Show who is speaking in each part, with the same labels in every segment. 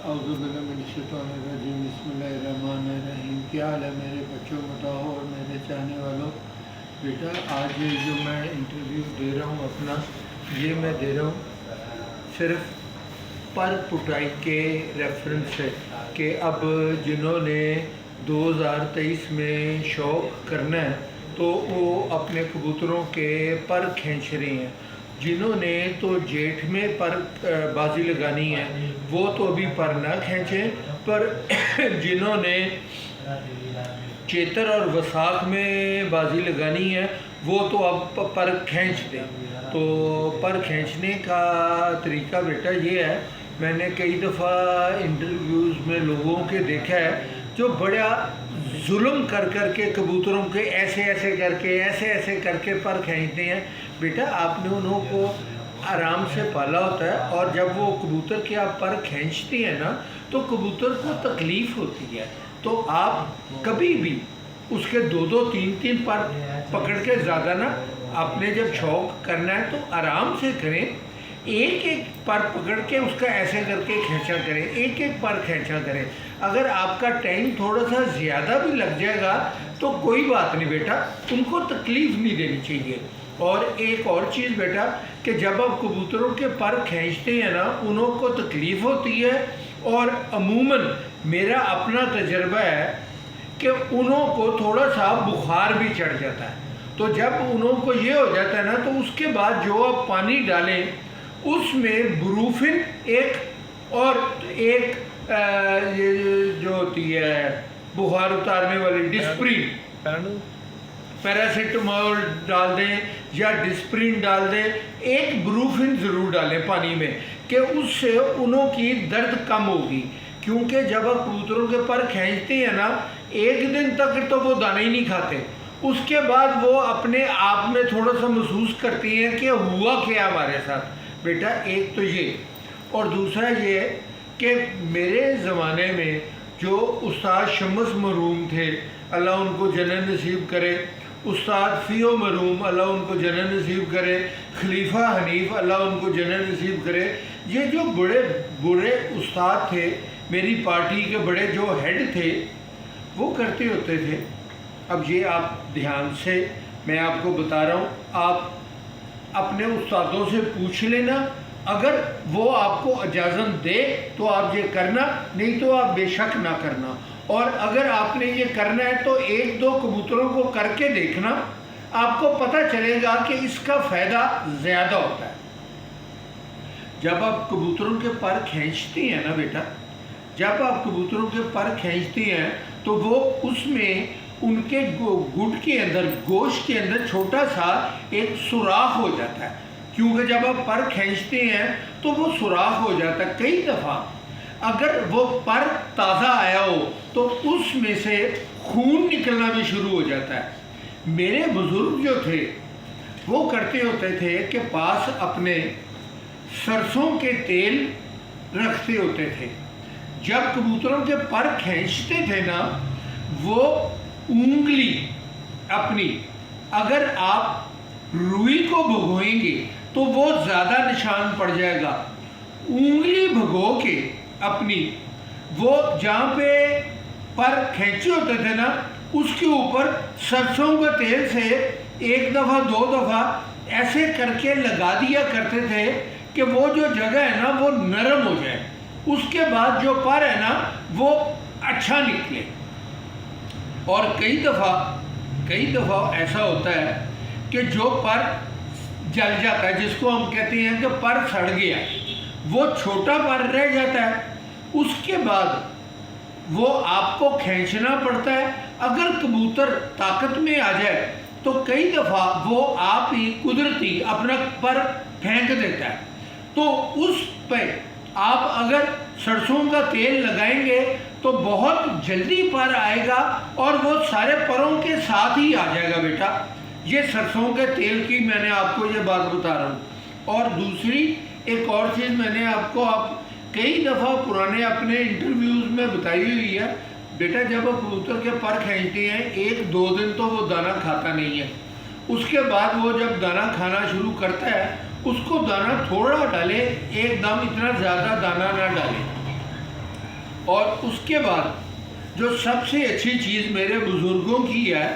Speaker 1: अऊज़ुबिल्लाहिमिनश्शैतानिर्रजीम बिस्मिल्लाहिर्रहमानिर्रहीम। क्या हाल है मेरे बच्चों, बताओ, और मेरे चाहने वालों। बेटा आज ये जो मैं इंटरव्यू दे रहा हूँ अपना, ये मैं दे रहा हूँ सिर्फ पर पुटाई के रेफरेंस से कि अब जिन्होंने 2023 में शौक़ करना है तो वो अपने कबूतरों के पर खींच रहे हैं। जिन्होंने तो जेठ में पर बाजी लगानी है वो तो अभी पर ना खींचें, पर जिन्होंने चेतर और वसाख में बाजी लगानी है वो तो अब पर खींच दें। तो पर खींचने का तरीका बेटा ये है, मैंने कई दफ़ा इंटरव्यूज़ में लोगों के देखा है जो बड़ा जुल्म कर कर के कबूतरों के ऐसे ऐसे करके पर खींचते हैं। बेटा आपने उन्हों को आराम से पाला होता है, और जब वो कबूतर के आप पर खींचते हैं ना तो कबूतर को तकलीफ़ होती है। तो आप कभी भी उसके दो तीन पर पकड़ के ज़्यादा ना, आपने जब शौक़ करना है तो आराम से करें। एक एक पर पकड़ के उसका ऐसे करके खींचा करें, एक एक पर खींचा करें। अगर आपका टाइम थोड़ा सा ज़्यादा भी लग जाएगा तो कोई बात नहीं बेटा, उनको तकलीफ़ नहीं देनी चाहिए। और एक और चीज़ बेटा कि जब आप कबूतरों के पर खींचते हैं ना, उन्हों को तकलीफ़ होती है, और अमूमन मेरा अपना तजर्बा है कि उन्हों को थोड़ा सा बुखार भी चढ़ जाता है। तो जब उन्हों को ये हो जाता है ना तो उसके बाद जो आप पानी डालें उसमें ब्रूफिन एक और एक ये जो होती है बुखार उतारने वाली डिस्प्रिन, पैरासीटामोल डाल दें या डिस्प्रिन डाल दें, एक ब्रूफिन ज़रूर डालें पानी में, कि उससे उन्हों की दर्द कम होगी। क्योंकि जब आप कबूतरों के पर खींचते हैं ना, एक दिन तक तो वो दाने ही नहीं खाते, उसके बाद वो अपने आप में थोड़ा सा महसूस करती हैं कि हुआ क्या हमारे साथ। बेटा एक तो ये, और दूसरा ये कि मेरे ज़माने में जो उस्ताद शम्स मरूम थे, अल्लाह उनको जन्नत नसीब करे, उस्ताद फ़ियो मरूम अल्लाह उनको जन्नत नसीब करे, खलीफा हनीफ अल्लाह उनको जन्नत नसीब करे, ये जो बड़े बुरे उस्ताद थे, मेरी पार्टी के बड़े जो हेड थे, वो करते होते थे। अब ये आप ध्यान से मैं आपको बता रहा हूँ, आप अपने उस्तादों से पूछ लेना, अगर वो आपको इजाज़त दे तो आप ये करना, नहीं तो आप बेशक ना करना। और अगर आपने ये करना है तो एक दो कबूतरों को करके देखना, आपको पता चलेगा कि इसका फ़ायदा ज़्यादा होता है। जब आप कबूतरों के पर खींचते हैं ना बेटा, जब आप कबूतरों के पर खींचते हैं तो वो उसमें उनके गुट के अंदर, गोश्त के अंदर छोटा सा एक सुराख हो जाता है। क्योंकि जब आप पर खींचते हैं तो वो सुराख हो जाता है। कई दफ़ा अगर वो पर ताज़ा आया हो तो उसमें से खून निकलना भी शुरू हो जाता है। मेरे बुज़ुर्ग जो थे वो करते होते थे कि पास अपने सरसों के तेल रखते होते थे। जब कबूतरों के पर खींचते थे ना, वो उंगली अपनी, अगर आप रुई को भगोएंगे तो वो ज़्यादा निशान पड़ जाएगा। उंगली भगो के अपनी, वो जहाँ पे पर खींचे होते थे ना, उसके ऊपर सरसों के तेल से एक दफ़ा दो दफ़ा ऐसे करके लगा दिया करते थे कि वो जो जगह है ना वो नरम हो जाए, उसके बाद जो पर है ना वो अच्छा निकले। और कई दफ़ा ऐसा होता है कि जो पर जल जाता है, जिसको हम कहते हैं कि पर सड़ गया, वो छोटा पर रह जाता है, उसके बाद वो आपको खींचना पड़ता है। अगर कबूतर ताकत में आ जाए तो कई दफ़ा वो आप ही कुदरती अपना पर फेंक देता है। तो उस पर आप अगर सरसों का तेल लगाएंगे तो बहुत जल्दी पर आएगा और वो सारे परों के साथ ही आ जाएगा बेटा। ये सरसों के तेल की मैंने आपको ये बात बता रहा हूँ। और दूसरी एक और चीज़ मैंने आपको कई दफ़ा पुराने अपने इंटरव्यूज़ में बताई हुई है बेटा, जब आप कबूतर के पर खींचते हैं एक दो दिन तो वो दाना खाता नहीं है, उसके बाद वो जब दाना खाना शुरू करता है उसको दाना थोड़ा डालें, एकदम इतना ज़्यादा दाना ना डालें। اور اس کے بعد جو سب سے اچھی چیز میرے بزرگوں کی ہے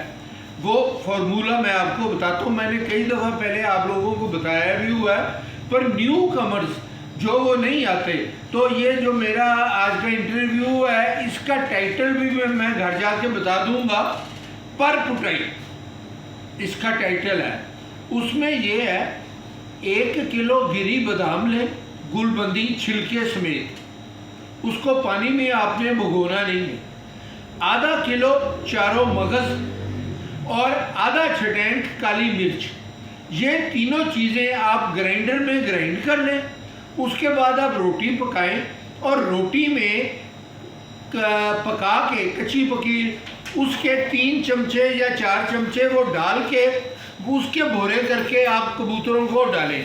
Speaker 1: وہ فارمولہ میں آپ کو بتاتا ہوں. میں نے کئی دفعہ پہلے آپ لوگوں کو بتایا بھی ہوا ہے, پر نیو کمرز جو وہ نہیں آتے, تو یہ جو میرا آج کا انٹرویو ہے اس کا ٹائٹل بھی میں گھر جا کے بتا دوں گا. پر پٹائی اس کا ٹائٹل ہے. اس میں یہ ہے 1 کلو گری بادام لیں, گل بندی چھلکے سمیت, اس کو پانی میں آپ نے بھگونا نہیں ہے. آدھا کلو چاروں مغز اور آدھا چھٹینک کالی مرچ, یہ تینوں چیزیں آپ گرائنڈر میں گرائنڈ کر لیں. اس کے بعد آپ روٹی پکائیں اور روٹی میں پکا کے کچی پکی اس کے 3 چمچے یا 4 چمچے وہ ڈال کے اس کے بھورے کر کے آپ کبوتروں کو ڈالیں.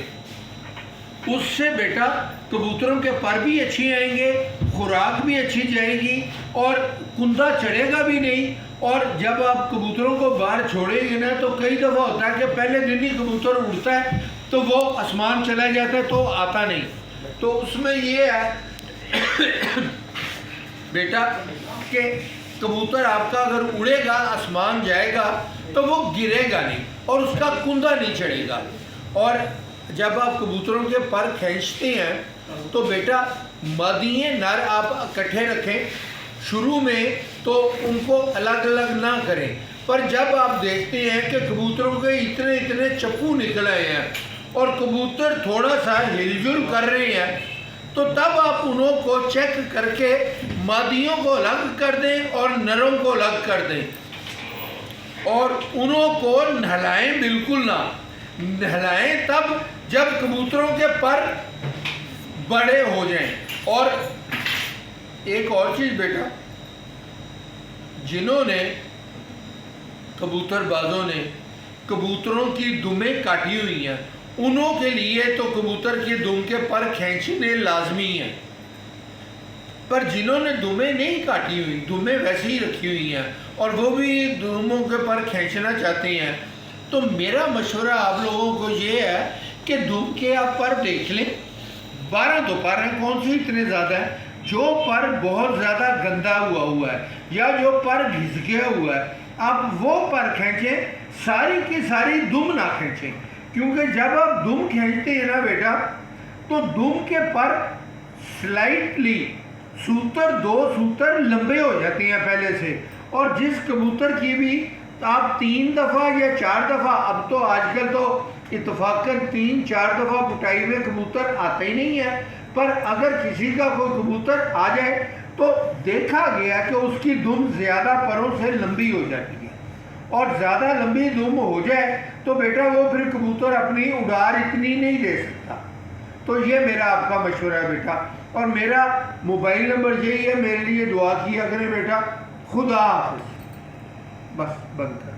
Speaker 1: اس سے بیٹا کبوتروں کے پر بھی اچھی آئیں گے, خوراک بھی اچھی جائے گی اور کندہ چڑھے گا بھی نہیں. اور جب آپ کبوتروں کو باہر چھوڑیں گے نا تو کئی دفعہ ہوتا ہے کہ پہلے دن ہی کبوتر اڑتا ہے تو وہ آسمان چلا جاتا ہے تو آتا نہیں. تو اس میں یہ ہے بیٹا کہ کبوتر آپ کا اگر اڑے گا آسمان جائے گا تو وہ گرے گا نہیں اور اس کا کندہ نہیں چڑھے گا. اور جب آپ کبوتروں کے پر کھینچتے ہیں تو بیٹا مادیے نر آپ اکٹھے رکھیں شروع میں, تو ان کو الگ الگ نہ کریں. پر جب آپ دیکھتے ہیں کہ کبوتروں کے اتنے چپو نکل آئے ہیں اور کبوتر تھوڑا سا ہل جل کر رہے ہیں تو تب آپ انہوں کو چیک کر کے مادیوں کو الگ کر دیں اور نروں کو الگ کر دیں. اور انہوں کو نہلائیں, بالکل نہ نہلائیں تب جب کبوتروں کے پر بڑے ہو جائیں. اور ایک اور چیز بیٹا, جنہوں نے کبوتر بازوں نے کبوتروں کی دمیں کاٹی ہوئی ہیں انہوں کے لیے تو کبوتر کی دم کے پر کھینچنے لازمی ہیں. پر جنہوں نے دمیں نہیں کاٹی ہوئی, دمیں ویسے ہی رکھی ہوئی ہیں اور وہ بھی دموں کے پر کھینچنا چاہتے ہیں, تو میرا مشورہ آپ لوگوں کو یہ ہے کہ دم کے آپ پر دیکھ لیں. 12 تو پر ہیں, کون سی اتنے زیادہ ہیں. جو پر بہت زیادہ گندا ہوا ہے یا جو پر گھس گیا ہوا ہے آپ وہ پر کھینچیں, ساری کی ساری دم نہ کھینچیں. کیونکہ جب آپ دم کھینچتے ہیں نا بیٹا تو دم کے پر سلائٹلی سوتر 2 سوتر لمبے ہو جاتے ہیں پہلے سے. اور جس کبوتر کی بھی آپ 3 دفعہ یا 4 دفعہ, اب تو آج کل تو اتفاقاً 3-4 دفعہ پٹائی میں کبوتر آتا ہی نہیں ہے, پر اگر کسی کا کوئی کبوتر آ جائے تو دیکھا گیا کہ اس کی دم زیادہ پروں سے لمبی ہو جاتی ہے. اور زیادہ لمبی دم ہو جائے تو بیٹا وہ پھر کبوتر اپنی اڑار اتنی نہیں دے سکتا. تو یہ میرا آپ کا مشورہ ہے بیٹا. اور میرا موبائل نمبر یہی ہے, میرے لیے دعا کیا کریں بیٹا. خدا حافظ. بس بند کر.